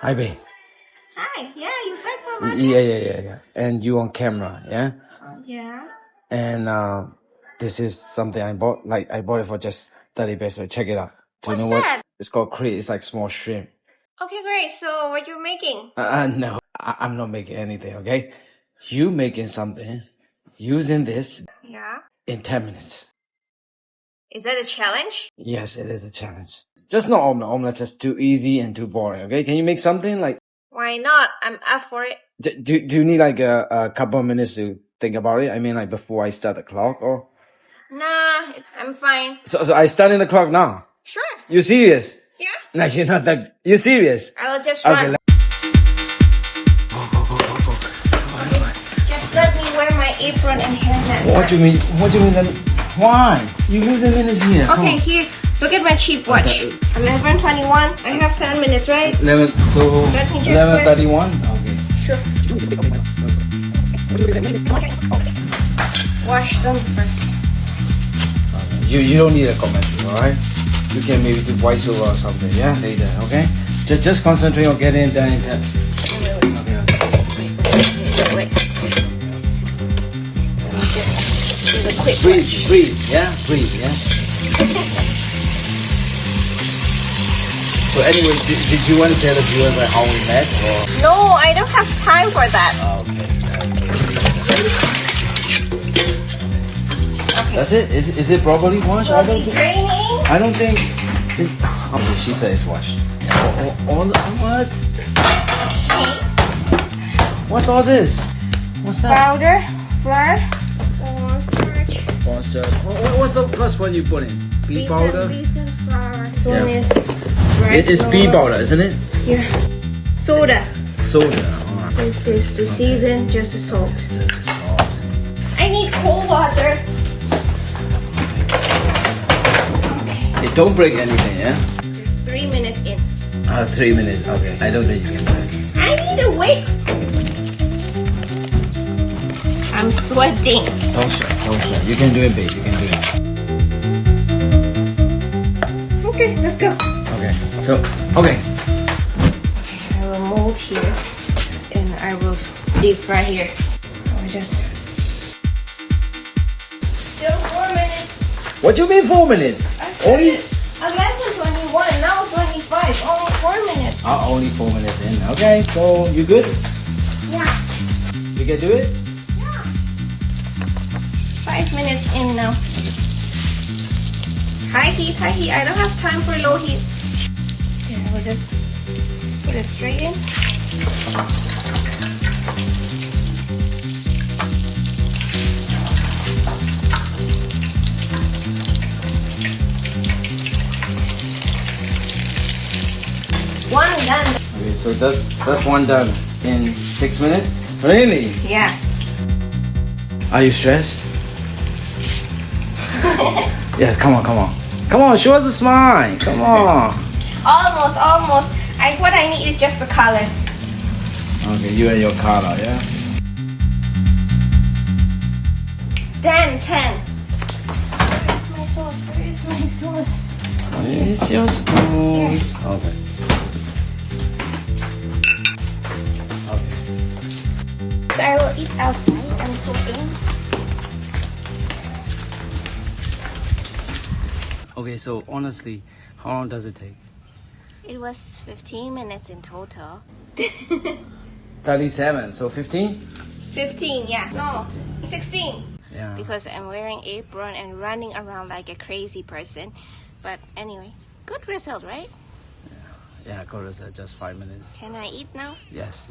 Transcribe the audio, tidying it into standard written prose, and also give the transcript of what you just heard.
Hi, babe. Hi. Yeah, you back from my Yeah. And you on camera, yeah? Yeah. And this is something I bought. Like I bought it for just 30 pesos. Check it out. Do you What's know that? what? It's called krill. It's like small shrimp. Okay, great. So what you making? No, I'm not making anything. Okay, you making something using this Yeah. in 10 minutes. Is that a challenge? Yes, it is a challenge. Just not omelet. Omelet's just too easy and too boring. Okay, can you make something like? Why not? I'm up for it. Do you need like a couple of minutes to think about it? I mean, like before I start the clock, or Nah, I'm fine. so I starting the clock now. Sure. You serious? Yeah. No, you're not that. You serious? I will just Okay. run. Okay. Just let me wear my apron and hairnet. What do you mean? What do you mean? Why? You losing minutes here. Come Okay, on. here. Look at my cheap watch. 11:21. I have 10 minutes, right? 11. So Let me just 11:31. Okay. Sure. Wash them first. You don't need a commentary, all right? You can maybe do voiceover or something, yeah, later, okay? Just concentrate on getting it done in 10. Wait. Let me just do the quick Breathe, yeah, yeah. So anyway, did you want to tell the viewers like how we met, or? No, I don't have time for that. Okay. That's it? Is it properly washed? Will be draining. I don't think it's, okay, she said it's washed. What? What's all this? What's that? Powder, flour, cornstarch. Cornstarch. What's the first one you put in? Pea powder? Besan flour. This one Yeah. is It is pea powder, isn't it? Yeah. Soda. Soda. Alright. This is to season, just the salt. Just the salt. I need cold water. Hey, don't break anything, yeah? Just 3 minutes in. 3 minutes. Okay. I don't think you can do it. I need a wait. I'm sweating. Don't sweat. You can do it, babe. You can do it. Okay, let's go. Okay. So, okay. I will mold here and I will deep fry here. I will just still 4 minutes. What do you mean 4 minutes? Only 11:21, now 25, only 4 minutes. only 4 minutes in. Okay. So you good? Yeah. You can do it? Yeah. 5 minutes in now. High heat. I don't have time for low heat. Okay, I will just put it straight in. One done. Okay, so that's one done in 6 minutes? Really? Yeah. Are you stressed? Yeah, come on. Come on, show us a smile. Come on. Almost. What I need is just the color. Okay, you and your color, yeah? 10. Where is my sauce? Where is your sauce? Okay. So I will eat outside. I'm soaking. Okay, so honestly, how long does it take? It was 15 minutes in total. 37, so 15? 15, yeah. No, 16. Yeah. Because I'm wearing apron and running around like a crazy person. But anyway, good result, right? Yeah, go to just 5 minutes. Can I eat now? Yes.